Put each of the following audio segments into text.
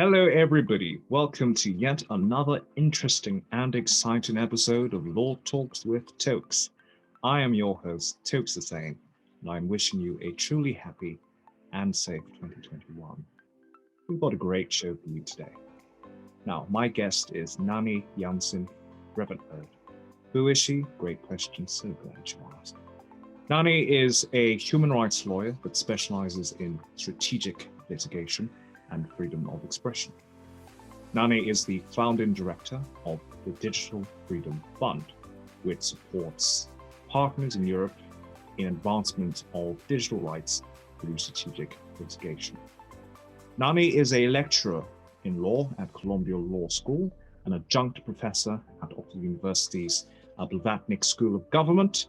Hello, everybody. Welcome to yet another interesting and exciting episode of Law Talks with Toks. I am your host, Toks Hussain, and I'm wishing you a truly happy and safe 2021. We've got a great show for you today. Now, my guest is Nani Jansen Reventlow. Who is she? Great question. So glad you asked. Nani is a human rights lawyer that specializes in strategic litigation and freedom of expression. Nani is the founding director of the Digital Freedom Fund, which supports partners in Europe in advancement of digital rights through strategic litigation. Nani is a lecturer in law at Columbia Law School, an adjunct professor at Oxford University's Blavatnik School of Government.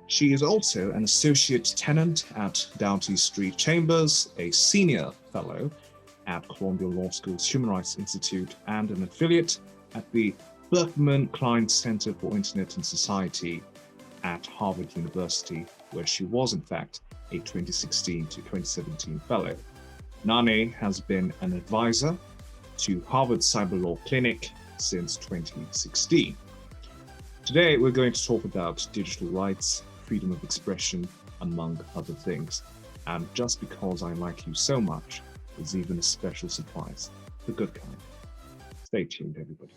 She is also an associate tenant at Doughty Street Chambers, a senior fellow at Columbia Law School's Human Rights Institute, and an affiliate at the Berkman Klein Center for Internet and Society at Harvard University, where she was in fact a 2016 to 2017 fellow. Nani has been an advisor to Harvard Cyber Law Clinic since 2016. Today, we're going to talk about digital rights, freedom of expression, among other things. And just because I like you so much, there's even a special surprise, the good kind. Stay tuned, everybody.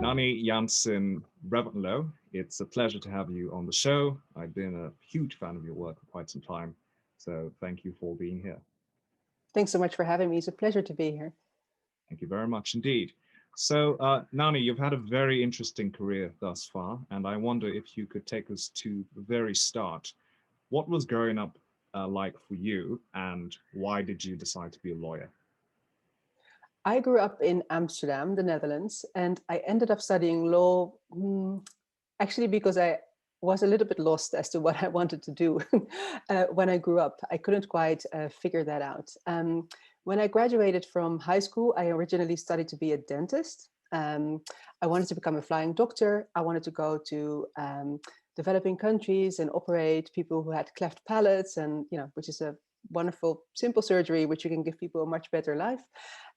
Nani Jansen Reventlow, it's a pleasure to have you on the show. I've been a huge fan of your work for quite some time, so thank you for being here. Thanks so much for having me. It's a pleasure to be here. Thank you very much indeed. So, Nani, you've had a very interesting career thus far, and I wonder if you could take us to the very start. What was growing up like for you, and why did you decide to be a lawyer? I grew up in Amsterdam, the Netherlands, and I ended up studying law actually because I was a little bit lost as to what I wanted to do when I grew up. I couldn't quite figure that out. When I graduated from high school, I originally studied to be a dentist. I wanted to become a flying doctor. I wanted to go to developing countries and operate people who had cleft palates, and which is a wonderful, simple surgery which you can give people a much better life.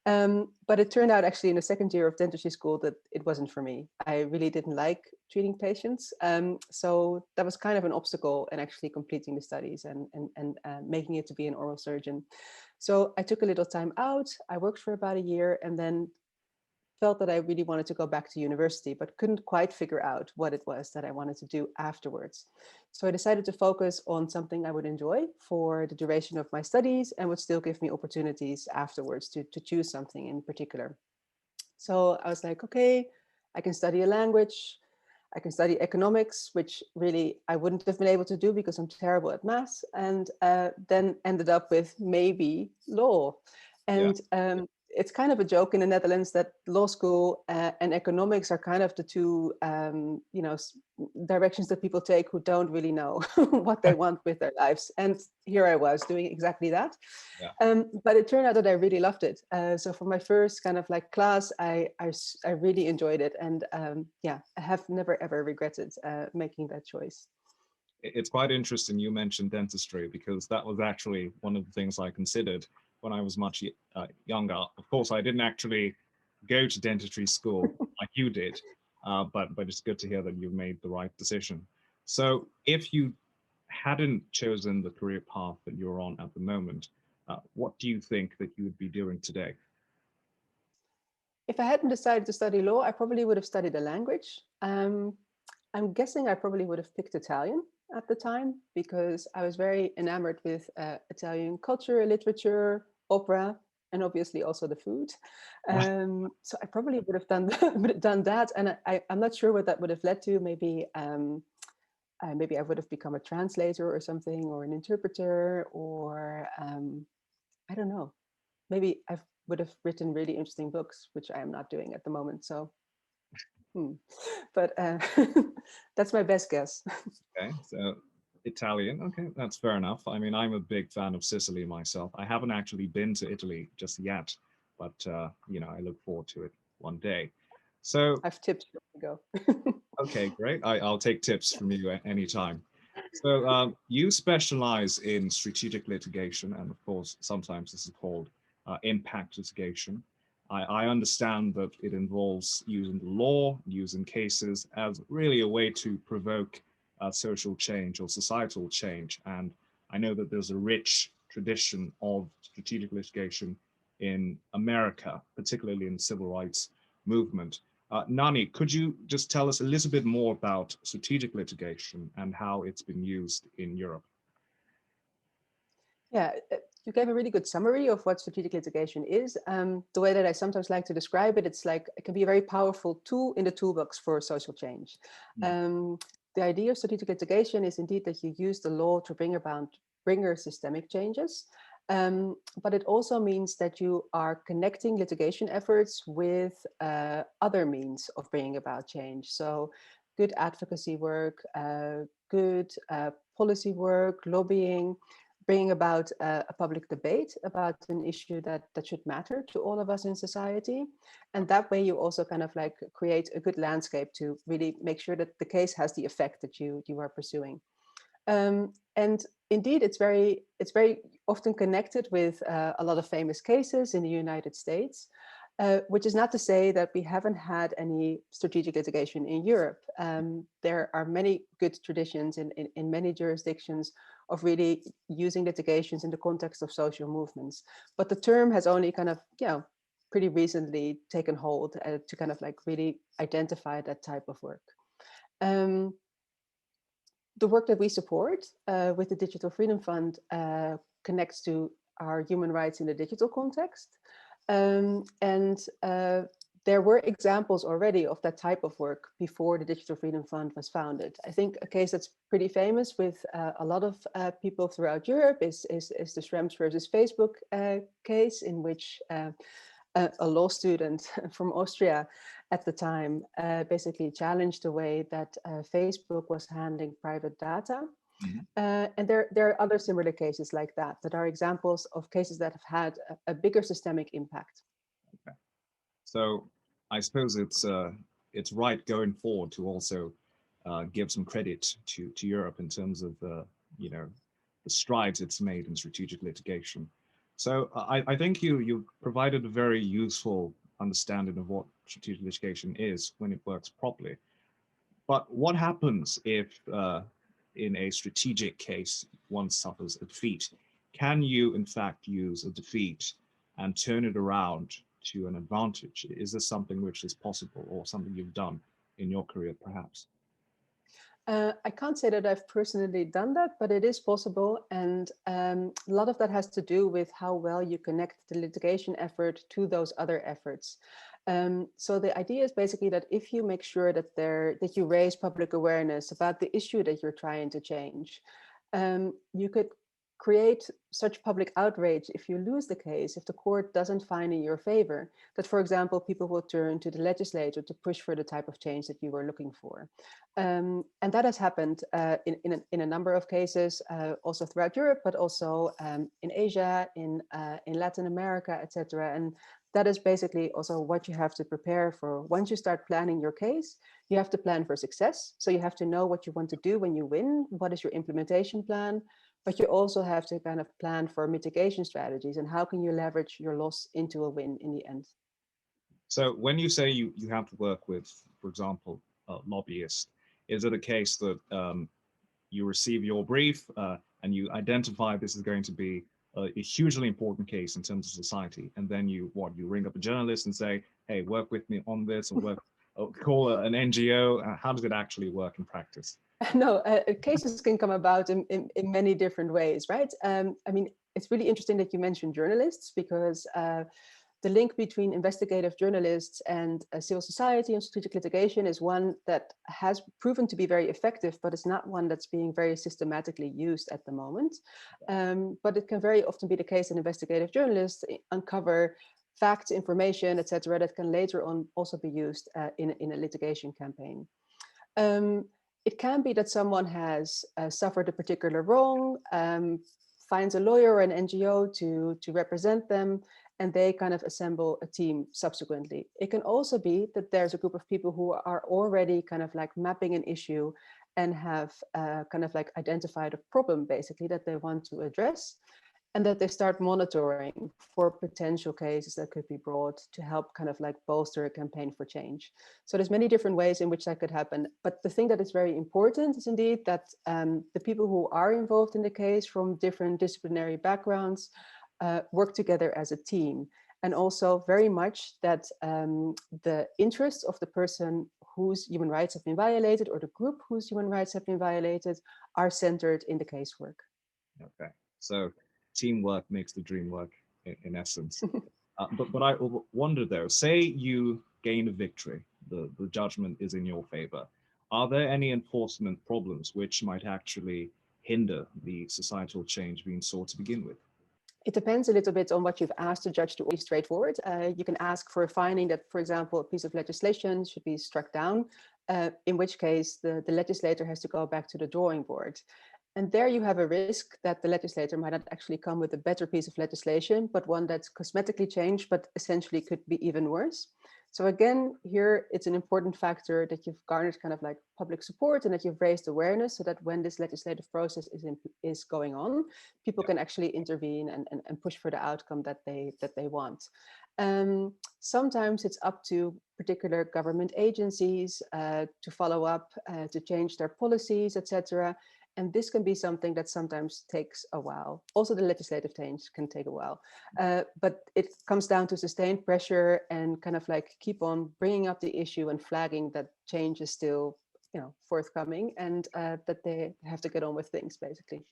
But it turned out actually in the second year of dentistry school that it wasn't for me. I really didn't like treating patients. So that was kind of an obstacle in actually completing the studies and making it to be an oral surgeon. So I took a little time out. I worked for about a year and then felt that I really wanted to go back to university, but couldn't quite figure out what it was that I wanted to do afterwards. So I decided to focus on something I would enjoy for the duration of my studies and would still give me opportunities afterwards to choose something in particular. So I was like, okay, I can study a language, I can study economics, which really I wouldn't have been able to do because I'm terrible at maths, and then ended up with maybe law. And it's kind of a joke in the Netherlands that law school and economics are kind of the two, directions that people take who don't really know what they want with their lives. And here I was doing exactly that. Yeah. But it turned out that I really loved it. So for my first kind of like class, I really enjoyed it. And I have never, ever regretted making that choice. It's quite interesting you mentioned dentistry, because that was actually one of the things I considered when I was much younger. Of course, I didn't actually go to dentistry school like you did, but it's good to hear that you made the right decision. So if you hadn't chosen the career path that you're on at the moment, what do you think that you would be doing today? If I hadn't decided to study law, I probably would have studied a language. I'm guessing I probably would have picked Italian at the time because I was very enamored with Italian culture, literature, opera, and obviously also the food. So I probably would have done that, and I'm not sure what that would have led to. Maybe I would have become a translator or something, or an interpreter, or I don't know. Maybe I would have written really interesting books, which I am not doing at the moment. So. But that's my best guess. Okay, so Italian. Okay, that's fair enough. I mean, I'm a big fan of Sicily myself. I haven't actually been to Italy just yet, but I look forward to it one day. So I have tips to go. okay, great. I'll take tips from you anytime. So you specialize in strategic litigation, and of course, sometimes this is called impact litigation. I understand that it involves using the law, using cases as really a way to provoke social change or societal change. And I know that there's a rich tradition of strategic litigation in America, particularly in the civil rights movement. Nani, could you just tell us a little bit more about strategic litigation and how it's been used in Europe? Yeah, you gave a really good summary of what strategic litigation is. The way that I sometimes like to describe it, it's like it can be a very powerful tool in the toolbox for social change. Mm. Um, the idea of strategic litigation is indeed that you use the law to bring about systemic changes. But it also means that you are connecting litigation efforts with other means of bringing about change. So good advocacy work, good policy work, lobbying, bringing about a public debate about an issue that should matter to all of us in society. And that way you also kind of like create a good landscape to really make sure that the case has the effect that you are pursuing. And indeed, it's very often connected with a lot of famous cases in the United States, which is not to say that we haven't had any strategic litigation in Europe. There are many good traditions in many jurisdictions of really using litigations in the context of social movements. But the term has only kind of, pretty recently taken hold to kind of like really identify that type of work. Um, the work that we support with the Digital Freedom Fund connects to our human rights in the digital context. And there were examples already of that type of work before the Digital Freedom Fund was founded. I think a case that's pretty famous with a lot of people throughout Europe is the Schrems versus Facebook case, in which a law student from Austria at the time basically challenged the way that Facebook was handling private data. Mhm. And there are other similar cases like that that are examples of cases that have had a bigger systemic impact. Okay. So I suppose it's right going forward to also give some credit to Europe in terms of you know the strides it's made in strategic litigation. So I think you provided a very useful understanding of what strategic litigation is when it works properly. But what happens if, in a strategic case, one suffers a defeat? Can you, in fact, use a defeat and turn it around to an advantage? Is this something which is possible or something you've done in your career, perhaps? I can't say that I've personally done that, but it is possible. And a lot of that has to do with how well you connect the litigation effort to those other efforts. So the idea is basically that if you make sure that you raise public awareness about the issue that you're trying to change, you could create such public outrage if you lose the case, if the court doesn't find in your favor, that, for example, people will turn to the legislature to push for the type of change that you were looking for. And that has happened in a number of cases, also throughout Europe, but also in Asia, in Latin America, etc. And that is basically also what you have to prepare for. Once you start planning your case, you have to plan for success. So you have to know what you want to do when you win. What is your implementation plan? But you also have to kind of plan for mitigation strategies and how can you leverage your loss into a win in the end. So when you say you have to work with, for example, lobbyists, is it a case that you receive your brief and you identify this is going to be a hugely important case in terms of society, and then you ring up a journalist and say, hey, work with me on this, or call an NGO? How does it actually work in practice? No, cases can come about in many different ways, right? I mean, it's really interesting that you mentioned journalists, because the link between investigative journalists and civil society and strategic litigation is one that has proven to be very effective, but it's not one that's being very systematically used at the moment. But it can very often be the case that investigative journalists uncover facts, information, etc., that can later on also be used in a litigation campaign. Um, it can be that someone has suffered a particular wrong, finds a lawyer or an NGO to represent them, and they kind of assemble a team subsequently. It can also be that there's a group of people who are already kind of like mapping an issue and have kind of like identified a problem basically that they want to address, and that they start monitoring for potential cases that could be brought to help kind of like bolster a campaign for change. So there's many different ways in which that could happen. But the thing that is very important is indeed that the people who are involved in the case from different disciplinary backgrounds work together as a team. And also very much that the interests of the person whose human rights have been violated or the group whose human rights have been violated are centered in the casework. Okay. So teamwork makes the dream work in essence. But I wonder though, say you gain a victory, the judgment is in your favor. Are there any enforcement problems which might actually hinder the societal change being sought to begin with? It depends a little bit on what you've asked the judge to be straightforward. You can ask for a finding that, for example, a piece of legislation should be struck down, in which case the legislator has to go back to the drawing board. And there you have a risk that the legislator might not actually come with a better piece of legislation, but one that's cosmetically changed, but essentially could be even worse. So again, here it's an important factor that you've garnered kind of like public support and that you've raised awareness so that when this legislative process is going on, people Yeah. can actually intervene and push for the outcome that they want. Sometimes it's up to particular government agencies to follow up, to change their policies, etc. And this can be something that sometimes takes a while. Also, the legislative change can take a while. But it comes down to sustained pressure and kind of like keep on bringing up the issue and flagging that change is still, forthcoming and that they have to get on with things, basically.